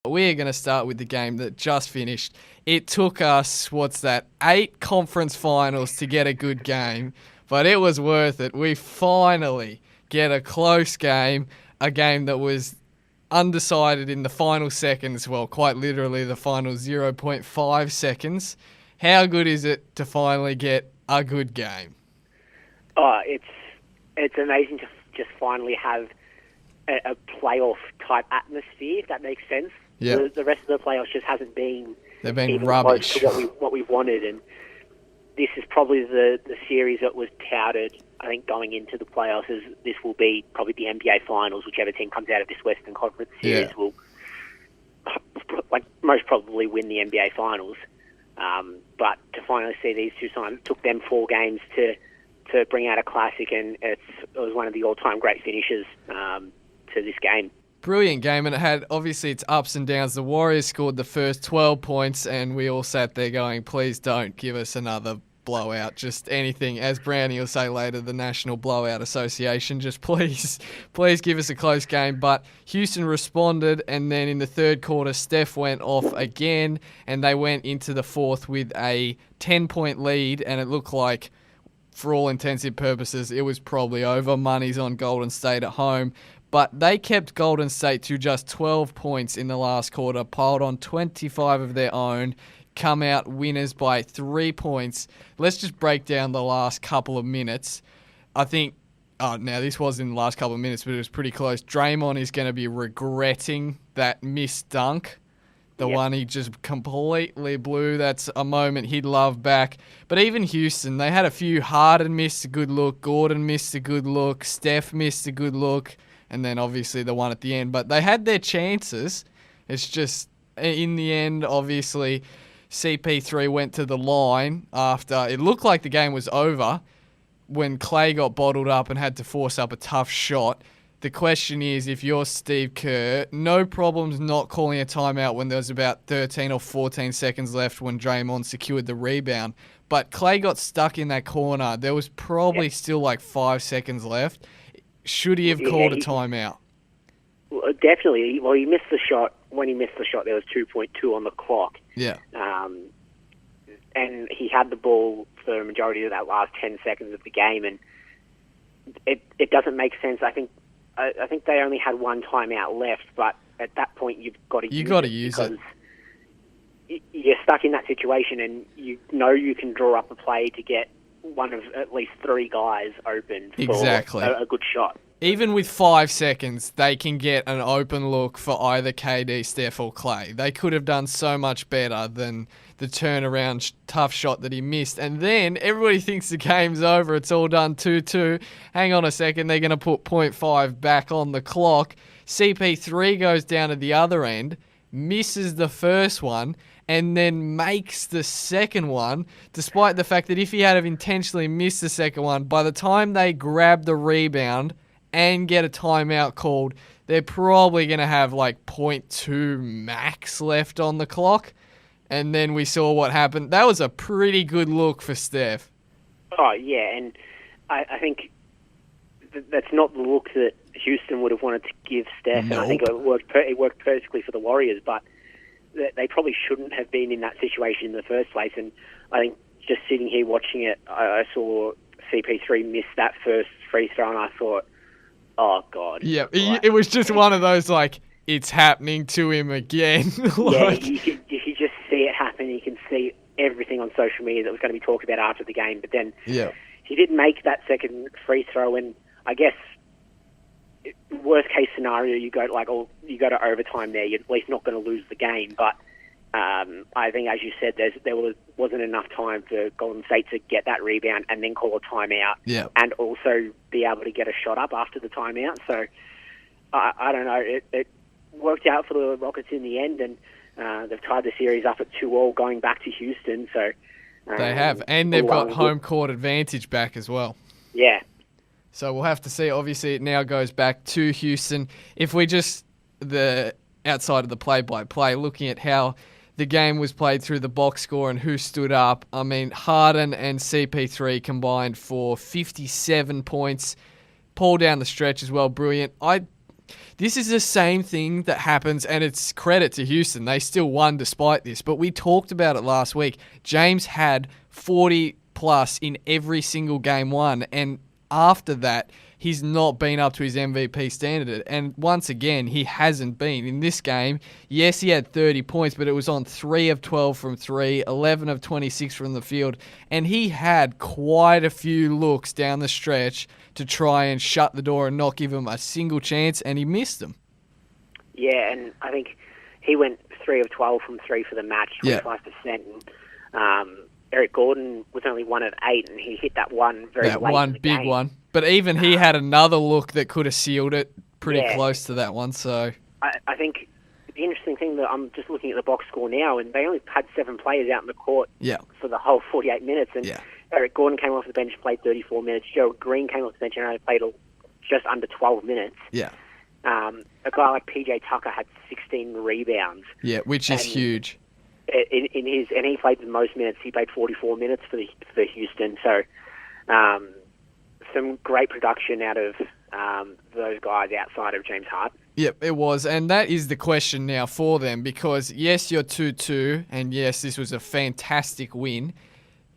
We're going to start with the game that just finished. It took us, 8 conference finals to get a good game, but it was worth it. We finally get a close game, a game that was undecided in the final seconds, well, quite literally the final 0.5 seconds. How good is it to finally get a good game? Oh, it's amazing to just finally have a playoff type atmosphere, if that makes sense. Yeah. The rest of the playoffs just hasn't been. They've been even rubbish. close to what we wanted, and this is probably the series that was touted. I think going into the playoffs, as this will be probably the NBA Finals. Whichever team comes out of this Western Conference series will, most probably win the NBA Finals. But to finally see these two sides, it took them 4 games to bring out a classic, and it was one of the all-time great finishes to this game. Brilliant game, and it had obviously its ups and downs. The Warriors scored the first 12 points, and we all sat there going, please don't give us another blowout, just anything. As Brownie will say later, the National Blowout Association, just please give us a close game. But Houston responded, and then in the third quarter, Steph went off again, and they went into the fourth with a 10-point lead, and it looked like, for all intensive purposes, it was probably over. Money's on Golden State at home. But they kept Golden State to just 12 points in the last quarter, piled on 25 of their own, come out winners by 3 points. Let's just break down the last couple of minutes. I think, now this was in the last couple of minutes, but it was pretty close. Draymond is going to be regretting that missed dunk. The one he just completely blew. That's a moment he'd love back. But even Houston, they had a few. Harden missed a good look. Gordon missed a good look. Steph missed a good look. And then obviously the one at the end. But they had their chances. It's just, in the end, obviously, CP3 went to the line after it looked like the game was over when Clay got bottled up and had to force up a tough shot. The question is, if you're Steve Kerr, no problems not calling a timeout when there was about 13 or 14 seconds left when Draymond secured the rebound. But Clay got stuck in that corner. There was probably still like 5 seconds left. Should he have called a timeout? Well, definitely. Well, he missed the shot. When he missed the shot, there was 2.2 on the clock. Yeah. And he had the ball for the majority of that last 10 seconds of the game, and it doesn't make sense. I think they only had one timeout left, but at that point you've got to use it. You're stuck in that situation, and you know you can draw up a play to get one of at least 3 guys open for a good shot. Even with 5 seconds, they can get an open look for either KD, Steph, or Clay. They could have done so much better than the turnaround tough shot that he missed. And then everybody thinks the game's over. It's all done 2-2. Hang on a second. They're going to put 0.5 back on the clock. CP3 goes down to the other end, misses the first one, and then makes the second one, despite the fact that if he had have intentionally missed the second one, by the time they grab the rebound and get a timeout called, they're probably going to have like 0.2 max left on the clock. And then we saw what happened. That was a pretty good look for Steph. Oh, yeah, and I think that's not the look that Houston would have wanted to give Steph. Nope. And I think it worked perfectly for the Warriors, but they probably shouldn't have been in that situation in the first place. And I think just sitting here watching it, I saw CP3 miss that first free throw, and I thought, oh, God. Yeah, it was just one of those, like, it's happening to him again. Like, yeah, you could just see it happen. You can see everything on social media that was going to be talked about after the game. But then he didn't make that second free throw, and I guess worst case scenario, you go to overtime there. You're at least not going to lose the game. But I think, as you said, there wasn't enough time for Golden State to get that rebound and then call a timeout, and also be able to get a shot up after the timeout. So I don't know. It worked out for the Rockets in the end, and they've tied the series up at 2-2 going back to Houston. So they have, and they've got home court advantage back as well. Yeah. So we'll have to see. Obviously, it now goes back to Houston. If we just, the outside of the play-by-play, looking at how the game was played through the box score and who stood up, I mean, Harden and CP3 combined for 57 points. Paul down the stretch as well, brilliant. This is the same thing that happens, and it's credit to Houston. They still won despite this, but we talked about it last week. James had 40 plus in every single game won, and after that, he's not been up to his MVP standard. And once again, he hasn't been. In this game, yes, he had 30 points, but it was on 3 of 12 from 3, 11 of 26 from the field. And he had quite a few looks down the stretch to try and shut the door and not give him a single chance, and he missed them. Yeah, and I think he went 3 of 12 from 3 for the match, 25%. And, Eric Gordon was only 1 of 8, and he hit that one very late in the game. That one big one. But even he had another look that could have sealed it pretty close to that one. So I think the interesting thing that I'm just looking at the box score now, and they only had 7 players out in the court for the whole 48 minutes. And Eric Gordon came off the bench and played 34 minutes. Gerald Green came off the bench and only played just under 12 minutes. Yeah. A guy like PJ Tucker had 16 rebounds. Yeah, which is huge. In his, and he played the most minutes. He played 44 minutes for Houston. So, some great production out of those guys outside of James Harden. Yep, it was. And that is the question now for them, because yes, you're 2-2, and yes, this was a fantastic win.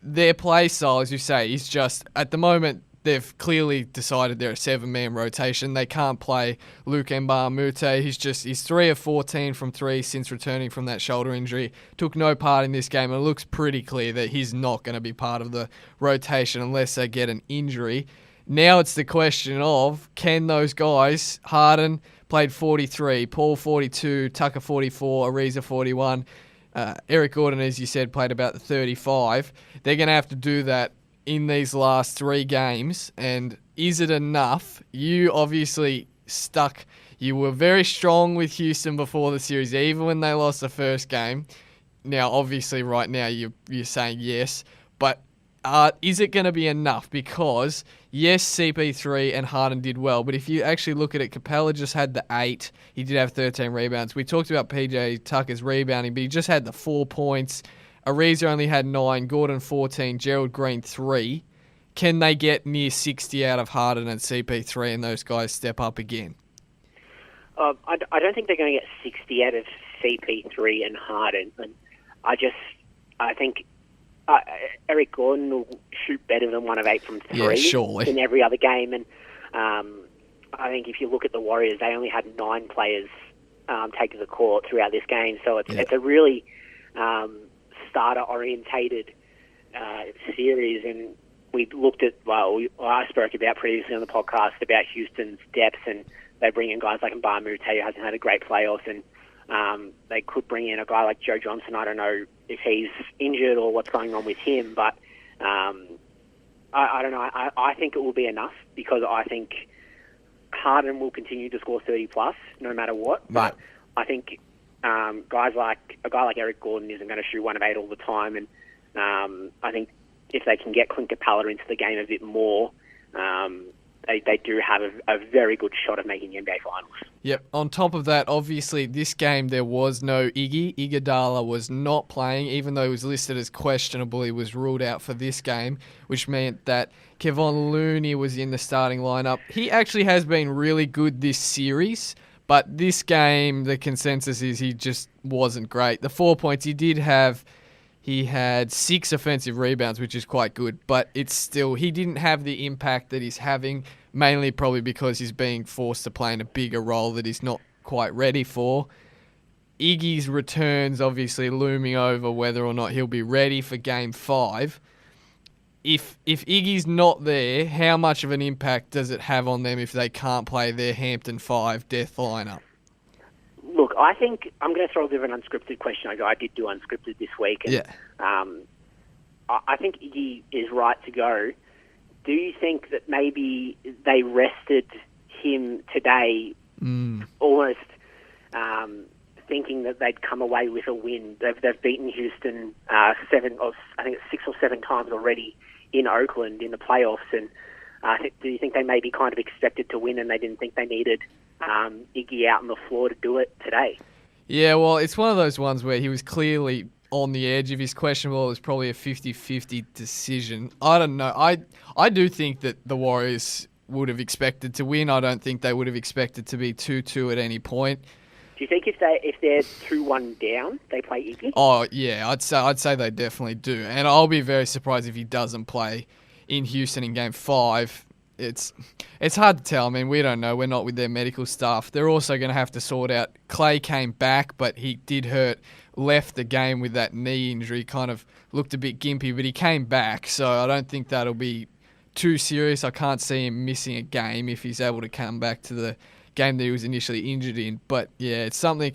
Their play style, as you say, is just, at the moment, they've clearly decided they're a 7-man rotation. They can't play Luke Mbah-a-Moute. He's 3 of 14 from 3 since returning from that shoulder injury. Took no part in this game, and it looks pretty clear that he's not going to be part of the rotation unless they get an injury. Now it's the question of, can those guys, Harden played 43, Paul 42, Tucker 44, Ariza 41, Eric Gordon, as you said, played about 35. They're going to have to do that in these last 3 games, and is it enough? You obviously you were very strong with Houston before the series, even when they lost the first game. Now, obviously, right now, you're saying yes, but is it going to be enough? Because, yes, CP3 and Harden did well, but if you actually look at it, Capella just had the 8. He did have 13 rebounds. We talked about PJ Tucker's rebounding, but he just had the 4 points. Ariza only had 9, Gordon 14, Gerald Green 3. Can they get near 60 out of Harden and CP3 and those guys step up again? I don't think they're going to get 60 out of CP3 and Harden. And I think Eric Gordon will shoot better than 1 of 8 from 3 in every other game. And I think if you look at the Warriors, they only had 9 players take to the court throughout this game. So it's a really starter-orientated series, and we looked at, I spoke about previously on the podcast about Houston's depth, and they bring in guys like Mbah-a-Moute, who hasn't had a great playoff, and they could bring in a guy like Joe Johnson. I don't know if he's injured or what's going on with him, but I don't know. I think it will be enough, because I think Harden will continue to score 30-plus no matter what, but I think a guy like Eric Gordon isn't going to shoot 1 of 8 all the time, and I think if they can get Clint Capella into the game a bit more, they do have a very good shot of making the NBA Finals. Yep. On top of that, obviously, this game there was no Iggy. Iguodala was not playing, even though he was listed as questionable. He was ruled out for this game, which meant that Kevon Looney was in the starting lineup. He actually has been really good this series, but this game, the consensus is he just wasn't great. The 4 points he had 6 offensive rebounds, which is quite good, but it's still, he didn't have the impact that he's having, mainly probably because he's being forced to play in a bigger role that he's not quite ready for. Iggy's returns obviously looming over whether or not he'll be ready for Game 5. If Iggy's not there, how much of an impact does it have on them if they can't play their Hampton 5 death lineup? Look, I think I'm going to throw a bit of an unscripted question. I did do unscripted this week. And, I think Iggy is right to go. Do you think that maybe they rested him today almost thinking that they'd come away with a win? They've beaten Houston 6 or 7 times already in Oakland in the playoffs. And do you think they maybe kind of expected to win and they didn't think they needed Iggy out on the floor to do it today? Yeah, well, it's one of those ones where he was clearly on the edge. If he's questionable, it was probably a 50-50 decision. I don't know. I do think that the Warriors would have expected to win. I don't think they would have expected to be 2-2 at any point. Do you think if they're 2-1 down, they play Iggy? Oh yeah, I'd say they definitely do, and I'll be very surprised if he doesn't play in Houston in Game 5. It's hard to tell. I mean, we don't know. We're not with their medical staff. They're also going to have to sort out. Clay came back, but he did hurt. Left the game with that knee injury. Kind of looked a bit gimpy, but he came back. So I don't think that'll be too serious. I can't see him missing a game if he's able to come back to the game that he was initially injured in. But yeah, it's something.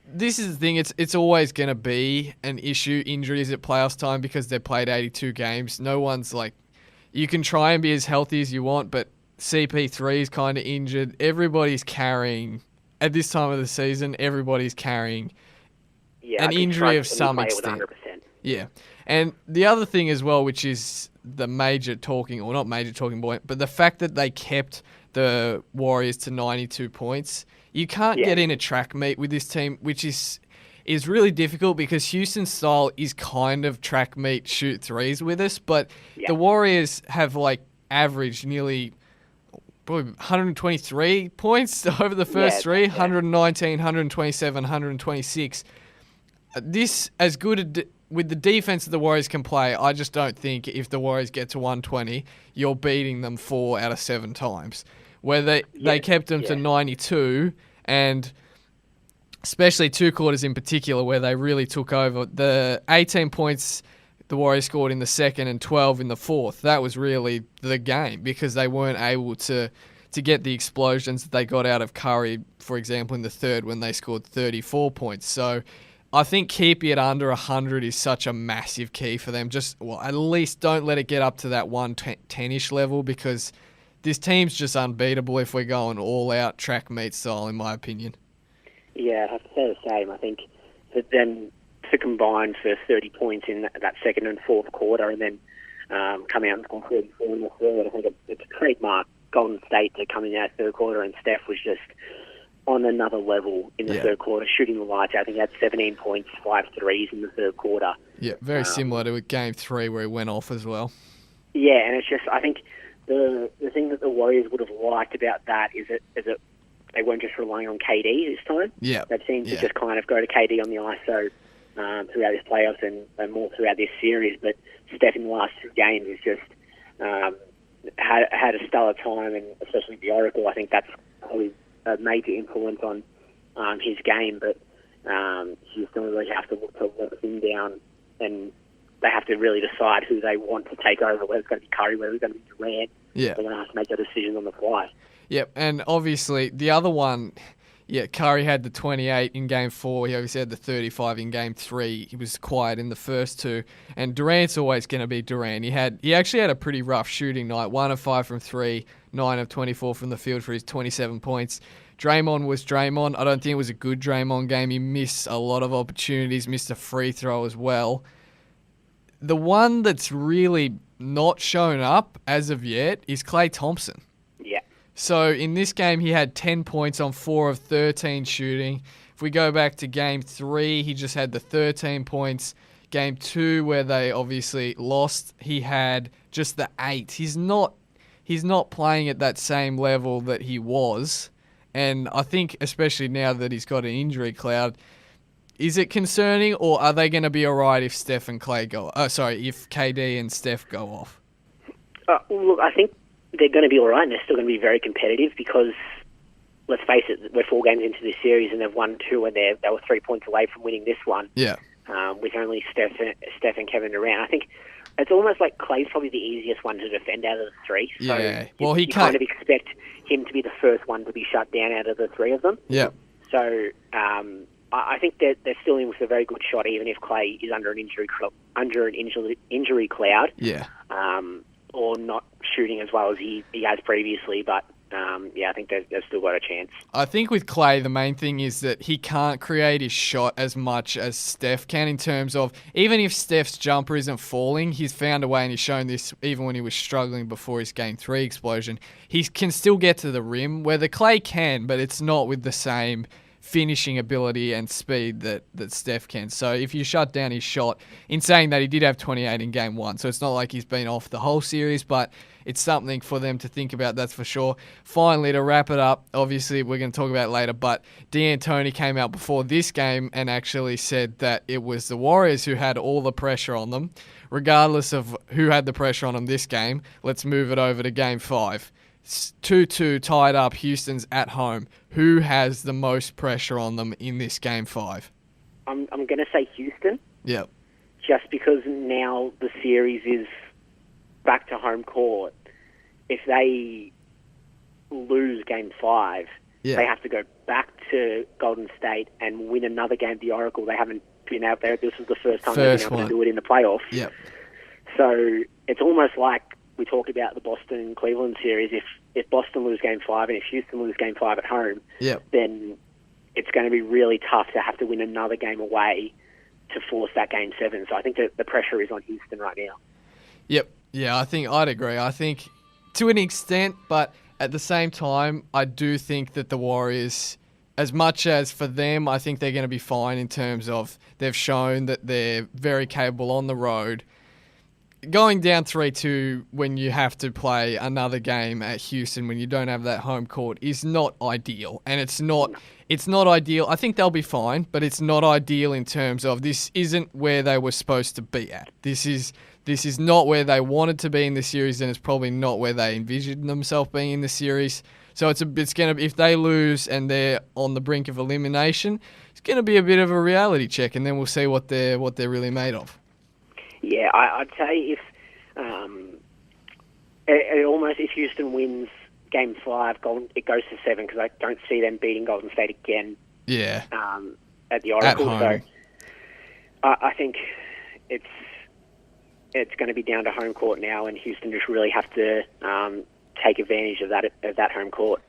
This is the thing. It's always going to be an issue. Injuries at playoffs time because they've played 82 games. No one's like. You can try and be as healthy as you want, but CP3 is kind of injured. Everybody's carrying, at this time of the season, everybody's carrying an injury of some extent. Yeah. And the other thing as well, which is the major talking, or not major talking point, but the fact that they kept the Warriors to 92 points. You can't get in a track meet with this team, which is really difficult because Houston's style is kind of track meet shoot threes with us, but the Warriors have like averaged nearly probably 123 points over the first three, 119, 127, 126. This, as good with the defense that the Warriors can play, I just don't think if the Warriors get to 120, you're beating them 4 out of 7 times. Where they kept them to 92, and especially 2 quarters in particular where they really took over. The 18 points the Warriors scored in the second and 12 in the fourth, that was really the game because they weren't able to get the explosions that they got out of Curry, for example, in the third when they scored 34 points. So I think keeping it under 100 is such a massive key for them. At least don't let it get up to that 110-ish level because this team's just unbeatable if we're going all-out track meet style, in my opinion. Yeah, I have to say the same. I think that then to combine for 30 points in that second and fourth quarter and then come out and score 34 in the third, I think it's a trademark Golden State to come in that third quarter, and Steph was just on another level in the third quarter, shooting the lights out. I think he had 17 points, 5 threes in the third quarter. Yeah, very similar to Game 3 where he went off as well. Yeah, and it's just, I think the thing that the Warriors would have liked about that is that they weren't just relying on KD this time. Yeah. They've seemed to just kind of go to KD on the ISO throughout this playoffs and more throughout this series. But Steph in the last 2 games has just had a stellar time, and especially the Oracle. I think that's probably a major influence on his game. But he's going to really have to look to let him down, and they have to really decide who they want to take over, whether it's going to be Curry, whether it's going to be Durant. Yeah. They're going to have to make that decision on the fly. Yep, and obviously the other one, Curry had the 28 in Game 4. He obviously had the 35 in Game 3. He was quiet in the first 2. And Durant's always going to be Durant. He actually had a pretty rough shooting night. 1 of 5 from 3, 9 of 24 from the field for his 27 points. Draymond was Draymond. I don't think it was a good Draymond game. He missed a lot of opportunities, missed a free throw as well. The one that's really not shown up as of yet is Klay Thompson. Yeah. So in this game, he had 10 points on 4 of 13 shooting. If we go back to Game 3, he just had the 13 points. Game 2, where they obviously lost, he had just the 8. He's not playing at that same level that he was. And I think, especially now that he's got an injury cloud, is it concerning, or are they going to be all right if Steph and Clay go? If KD and Steph go off? Look, I think they're going to be all right, and they're still going to be very competitive because, let's face it, we're 4 games into this series, and they've won 2, and they were 3 points away from winning this one. Yeah. With only Steph and Kevin Durant, I think it's almost like Clay's probably the easiest one to defend out of the 3. So yeah. Well, you kind of expect him to be the first one to be shut down out of the 3 of them. Yeah. So I think they're still in with a very good shot, even if Clay is under an injury cloud. Yeah. Or not shooting as well as he has previously, but I think they've still got a chance. I think with Clay, the main thing is that he can't create his shot as much as Steph can, in terms of, even if Steph's jumper isn't falling, he's found a way, and he's shown this even when he was struggling before his Game 3 explosion. He can still get to the rim, where the Clay can, but it's not with the same finishing ability and speed that Steph can. So if you shut down his shot, in saying that he did have 28 in game one, so it's not like he's been off the whole series, but it's something for them to think about, that's for sure. Finally, to wrap it up, obviously we're going to talk about it later, but D'Antoni came out before this game and actually said that it was the Warriors who had all the pressure on them. Regardless of who had the pressure on them this game, let's move it over to game 5. 2-2 tied up, Houston's at home. Who has the most pressure on them in this game 5? I'm going to say Houston. Yep. Just because now the series is back to home court. If they lose game 5, they have to go back to Golden State and win another game at the Oracle. They haven't been out there. This is the first time they've been able to do it in the playoffs. Yep. So it's almost like we talk about the Boston-Cleveland series. If Boston lose game 5 and if Houston lose game 5 at home, then it's going to be really tough to have to win another game away to force that game 7. So I think that the pressure is on Houston right now. Yep. Yeah, I think I'd agree. I think to an extent, but at the same time, I do think that the Warriors, as much as for them, I think they're going to be fine in terms of they've shown that they're very capable on the road. Going down 3-2 when you have to play another game at Houston when you don't have that home court is not ideal. And it's not ideal. I think they'll be fine, but it's not ideal in terms of this isn't where they were supposed to be at. This is not where they wanted to be in the series, and it's probably not where they envisioned themselves being in the series. So it's going to, if they lose and they're on the brink of elimination, it's going to be a bit of a reality check, and then we'll see what they're really made of. Yeah, I'd say if if Houston wins game 5, it goes to 7 because I don't see them beating Golden State again. Yeah. At the Oracle. At home. So I think it's going to be down to home court now, and Houston just really have to take advantage of that home court.